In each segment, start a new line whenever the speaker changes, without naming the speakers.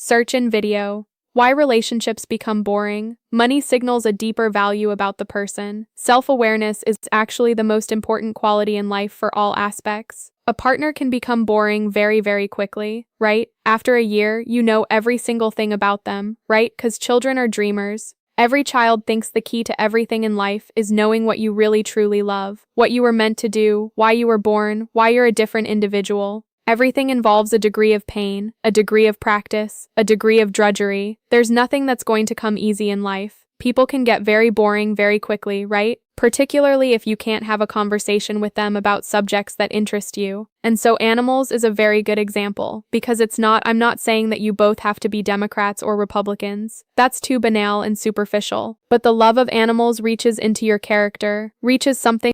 Search in video. Why relationships become boring. Money signals a deeper value about the person. Self-awareness is actually the most important quality in life for all aspects. A partner can become boring very, very quickly, right? After a year, you know every single thing about them, right? Because children are dreamers. Every child thinks the key to everything in life is knowing what you really truly love, what you were meant to do, why you were born, why you're a different individual. Everything involves a degree of pain, a degree of practice, a degree of drudgery. There's nothing that's going to come easy in life. People can get very boring very quickly, right? Particularly if you can't have a conversation with them about subjects that interest you. And so animals is a very good example, because I'm not saying that you both have to be Democrats or Republicans. That's too banal and superficial. But the love of animals reaches something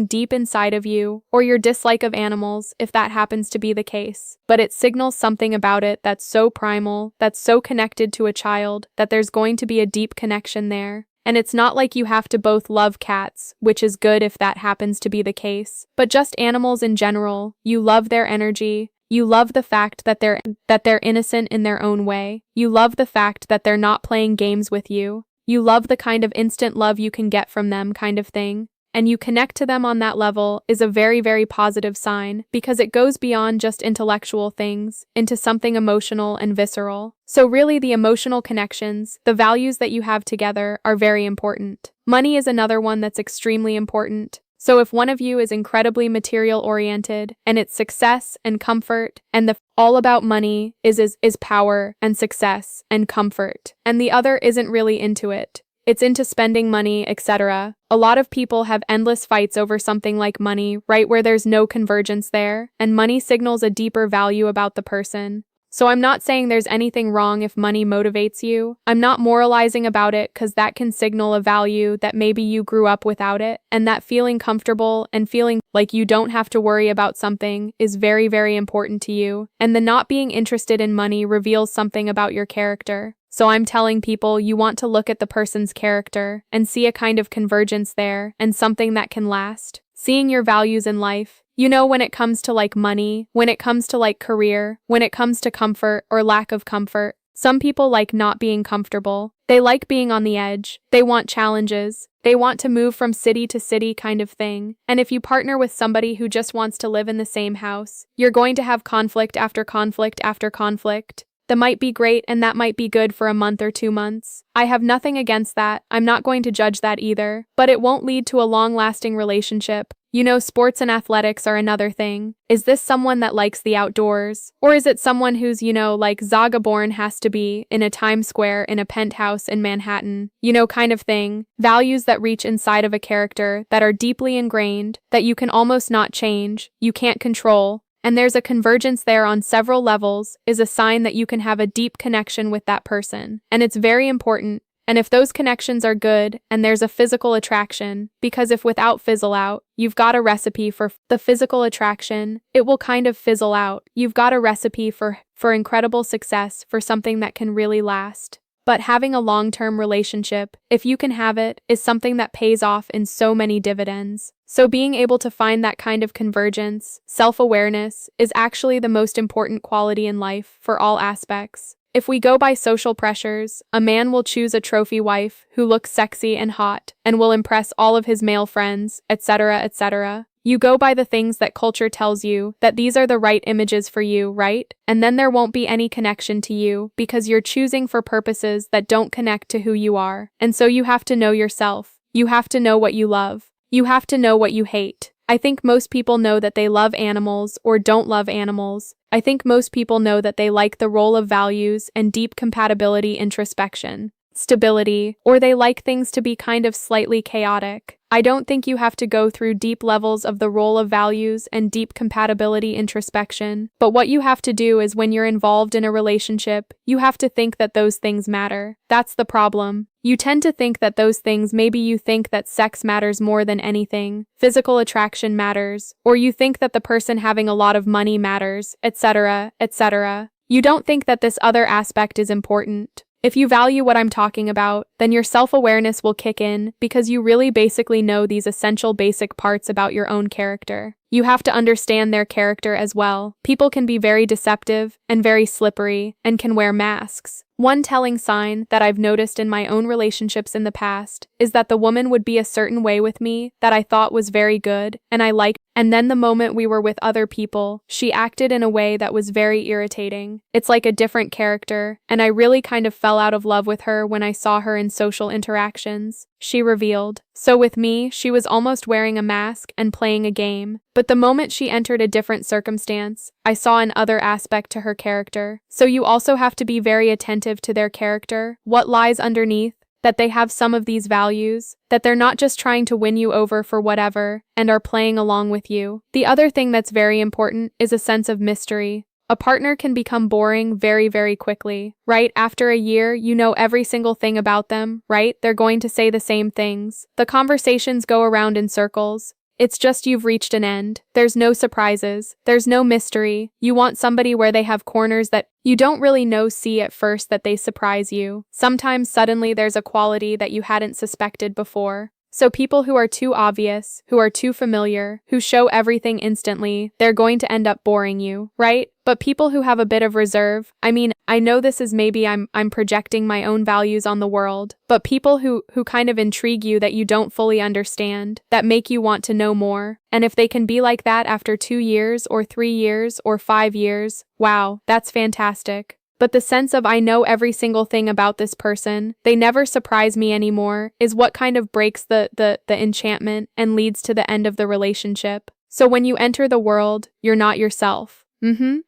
deep inside of you, or your dislike of animals, if that happens to be the case. But it signals something about it that's so primal, that's so connected to a child, that there's going to be a deep connection there. And it's not like you have to both love cats, which is good if that happens to be the case, but just animals in general. You love their energy. You love the fact that they're innocent in their own way. You love the fact that they're not playing games with you. You love the kind of instant love you can get from them kind of thing. And you connect to them on that level is a very, very positive sign, because it goes beyond just intellectual things into something emotional and visceral. So really, the emotional connections, the values that you have together, are very important. Money is another one that's extremely important. So if one of you is incredibly material-oriented, and it's success and comfort, and the all about money is power and success and comfort, and the other isn't really into it, it's into spending money, etc. A lot of people have endless fights over something like money, right, where there's no convergence there, and money signals a deeper value about the person. So I'm not saying there's anything wrong if money motivates you. I'm not moralizing about it, because that can signal a value that maybe you grew up without it, and that feeling comfortable and feeling like you don't have to worry about something is very, very important to you. And the not being interested in money reveals something about your character. So I'm telling people you want to look at the person's character and see a kind of convergence there and something that can last. Seeing your values in life. You know, when it comes to like money, when it comes to like career, when it comes to comfort or lack of comfort. Some people like not being comfortable. They like being on the edge. They want challenges. They want to move from city to city kind of thing. And if you partner with somebody who just wants to live in the same house, you're going to have conflict after conflict after conflict. That might be great and that might be good for a month or 2 months. I have nothing against that. I'm not going to judge that either. But it won't lead to a long-lasting relationship. You know, sports and athletics are another thing. Is this someone that likes the outdoors? Or is it someone who's, you know, like Zaga Born has to be in a Times Square in a penthouse in Manhattan? You know, kind of thing. Values that reach inside of a character that are deeply ingrained, that you can almost not change, you can't control. And there's a convergence there on several levels, is a sign that you can have a deep connection with that person. And it's very important. And if those connections are good, and there's a physical attraction, because if without fizzle out, you've got a recipe for the physical attraction, it will kind of fizzle out. You've got a recipe for incredible success, for something that can really last. But having a long-term relationship, if you can have it, is something that pays off in so many dividends. So being able to find that kind of convergence, self-awareness, is actually the most important quality in life for all aspects. If we go by social pressures, a man will choose a trophy wife who looks sexy and hot, and will impress all of his male friends, etc., etc. You go by the things that culture tells you, that these are the right images for you, right? And then there won't be any connection to you, because you're choosing for purposes that don't connect to who you are. And so you have to know yourself. You have to know what you love. You have to know what you hate. I think most people know that they love animals or don't love animals. I think most people know that they like the role of values and deep compatibility, introspection, stability, or they like things to be kind of slightly chaotic. I don't think you have to go through deep levels of the role of values and deep compatibility, introspection. But what you have to do is, when you're involved in a relationship, you have to think that those things matter. That's the problem. You tend to think that those things, maybe you think that sex matters more than anything, physical attraction matters, or you think that the person having a lot of money matters, etc., etc. You don't think that this other aspect is important. If you value what I'm talking about, then your self-awareness will kick in, because you really basically know these essential basic parts about your own character. You have to understand their character as well. People can be very deceptive and very slippery and can wear masks. One telling sign that I've noticed in my own relationships in the past is that the woman would be a certain way with me that I thought was very good and I liked, and then the moment we were with other people, she acted in a way that was very irritating. It's like a different character, and I really kind of fell out of love with her when I saw her in social interactions, she revealed. So with me, she was almost wearing a mask and playing a game. But the moment she entered a different circumstance, I saw an other aspect to her character. So you also have to be very attentive to their character, what lies underneath, that they have some of these values, that they're not just trying to win you over for whatever, and are playing along with you. The other thing that's very important is a sense of mystery. A partner can become boring very, very quickly, right? After a year, you know every single thing about them, right? They're going to say the same things. The conversations go around in circles. It's just you've reached an end. There's no surprises. There's no mystery. You want somebody where they have corners that you don't really see at first that they surprise you. Sometimes suddenly there's a quality that you hadn't suspected before. So people who are too obvious, who are too familiar, who show everything instantly, they're going to end up boring you, right? But people who have a bit of reserve, I know this is maybe I'm projecting my own values on the world, but people who kind of intrigue you that you don't fully understand, that make you want to know more. And if they can be like that after 2 years or 3 years or 5 years, wow, that's fantastic. But the sense of I know every single thing about this person, they never surprise me anymore, is what kind of breaks the enchantment and leads to the end of the relationship. So when you enter the world, you're not yourself.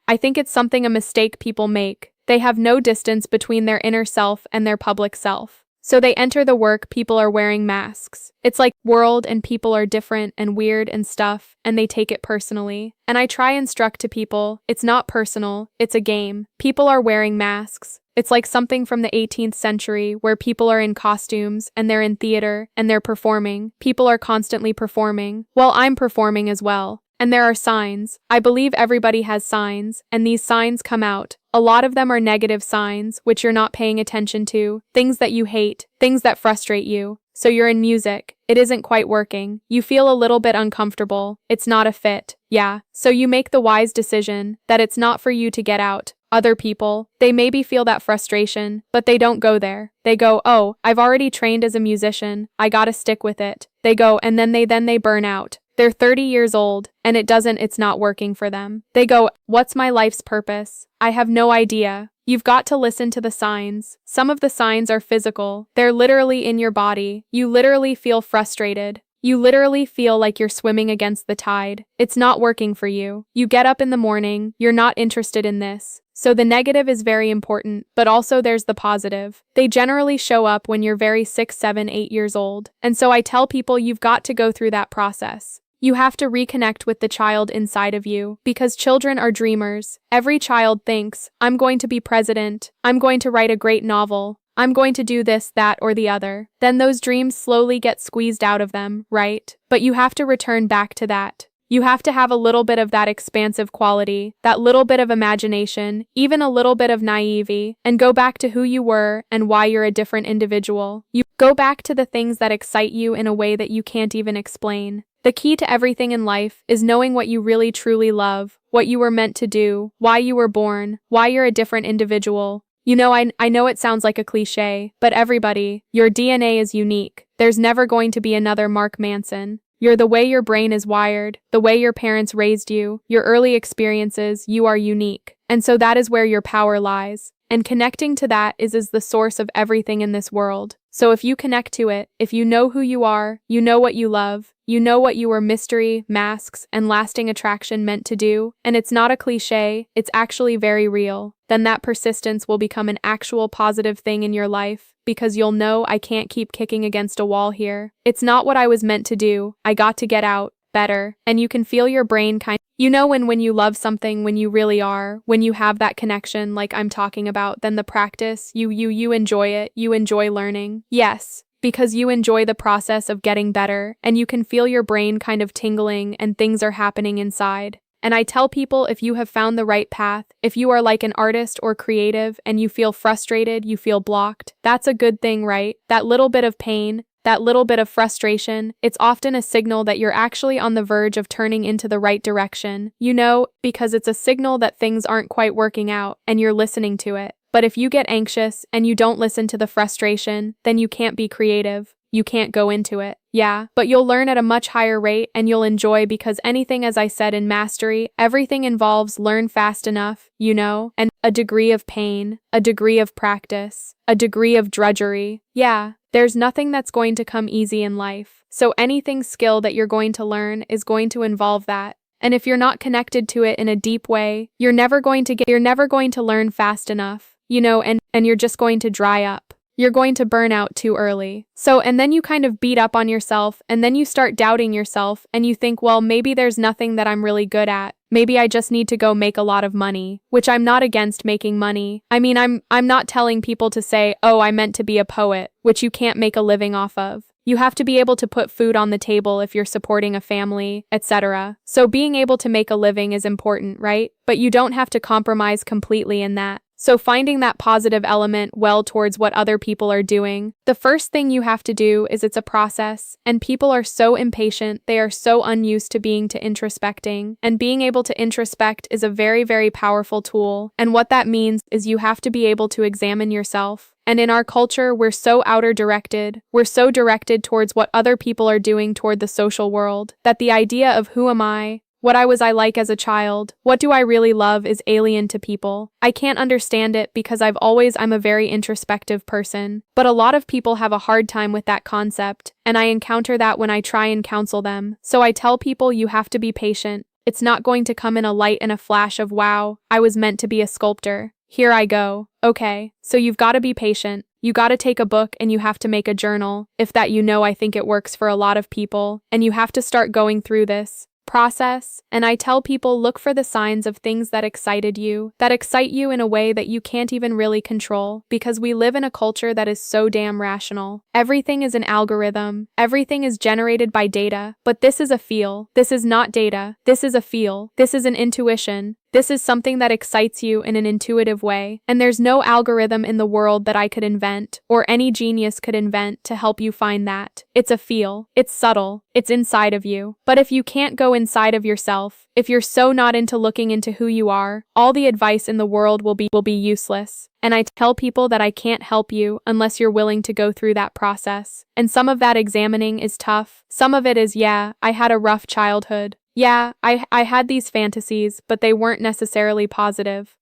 I think it's a mistake people make. They have no distance between their inner self and their public self. So they enter the work, people are wearing masks. It's like world and people are different and weird and stuff, and they take it personally. And I try and instruct to people, it's not personal, it's a game. People are wearing masks. It's like something from the 18th century where people are in costumes and they're in theater and they're performing. People are constantly performing. Well, I'm performing as well. And there are signs. I believe everybody has signs, and these signs come out. A lot of them are negative signs, which you're not paying attention to, things that you hate, things that frustrate you. So you're in music. It isn't quite working. You feel a little bit uncomfortable. It's not a fit. Yeah. So you make the wise decision that it's not for you to get out. Other people, they maybe feel that frustration, but they don't go there. They go, oh, I've already trained as a musician. I gotta stick with it. They go, and then they burn out. They're 30 years old, and it's not working for them. They go, what's my life's purpose? I have no idea. You've got to listen to the signs. Some of the signs are physical. They're literally in your body. You literally feel frustrated. You literally feel like you're swimming against the tide. It's not working for you. You get up in the morning, you're not interested in this. So the negative is very important, but also there's the positive. They generally show up when you're very 6, 7, 8 years old. And so I tell people you've got to go through that process. You have to reconnect with the child inside of you, because children are dreamers. Every child thinks, I'm going to be president, I'm going to write a great novel, I'm going to do this, that, or the other. Then those dreams slowly get squeezed out of them, right? But you have to return back to that. You have to have a little bit of that expansive quality, that little bit of imagination, even a little bit of naivety, and go back to who you were and why you're a different individual. You go back to the things that excite you in a way that you can't even explain. The key to everything in life is knowing what you really truly love, what you were meant to do, why you were born, why you're a different individual. You know, I know it sounds like a cliche, but everybody, your DNA is unique. There's never going to be another Mark Manson. You're the way your brain is wired, the way your parents raised you, your early experiences, you are unique. And so that is where your power lies. And connecting to that is the source of everything in this world. So if you connect to it, if you know who you are, you know what you love, you know what you were mystery, masks, and lasting attraction meant to do, and it's not a cliche, it's actually very real, then that persistence will become an actual positive thing in your life, because you'll know I can't keep kicking against a wall here. It's not what I was meant to do, I got to get out, better, and you can feel your brain you know when you love something, when you really are, when you have that connection like I'm talking about, then the practice, you enjoy it, you enjoy learning. Yes, because you enjoy the process of getting better, and you can feel your brain kind of tingling and things are happening inside. And I tell people if you have found the right path, if you are like an artist or creative and you feel frustrated, you feel blocked, that's a good thing, right? That little bit of pain, that little bit of frustration, it's often a signal that you're actually on the verge of turning into the right direction. You know, because it's a signal that things aren't quite working out, and you're listening to it. But if you get anxious and you don't listen to the frustration, then you can't be creative. You can't go into it. Yeah, but you'll learn at a much higher rate and you'll enjoy because anything, as I said in mastery, everything involves learn fast enough, you know, and a degree of pain, a degree of practice, a degree of drudgery. Yeah, there's nothing that's going to come easy in life. So anything skill that you're going to learn is going to involve that. And if you're not connected to it in a deep way, you're never going to learn fast enough, you know, and you're just going to dry up. You're going to burn out too early. So, and then you kind of beat up on yourself, and then you start doubting yourself, and you think, well, maybe there's nothing that I'm really good at. Maybe I just need to go make a lot of money, which I'm not against making money. I mean, I'm not telling people to say, oh, I meant to be a poet, which you can't make a living off of. You have to be able to put food on the table if you're supporting a family, etc. So being able to make a living is important, right? But you don't have to compromise completely in that. So finding that positive element well towards what other people are doing, the first thing you have to do is it's a process, and people are so impatient, they are so unused to being to introspecting, and being able to introspect is a very, very powerful tool, and what that means is you have to be able to examine yourself. And in our culture, we're so outer directed, we're so directed towards what other people are doing toward the social world, that the idea of who am I, what I was like as a child, what do I really love is alien to people. I can't understand it because I'm a very introspective person, but a lot of people have a hard time with that concept, and I encounter that when I try and counsel them. So I tell people you have to be patient. It's not going to come in a light and a flash of wow, I was meant to be a sculptor. Here I go. Okay, so you've got to be patient. You got to take a book and you have to make a journal. If that, you know, I think it works for a lot of people, and you have to start going through this process, and I tell people look for the signs of things that excite you in a way that you can't even really control, because we live in a culture that is so damn rational. Everything is an algorithm, everything is generated by data, but this is a feel. This is not data, this is a feel, this is an intuition. This is something that excites you in an intuitive way, and there's no algorithm in the world that I could invent, or any genius could invent to help you find that. It's a feel, it's subtle, it's inside of you. But if you can't go inside of yourself, if you're so not into looking into who you are, all the advice in the world will be useless. And I tell people that I can't help you unless you're willing to go through that process. And some of that examining is tough. Some of it is, yeah, I had a rough childhood. Yeah, I had these fantasies, but they weren't necessarily positive.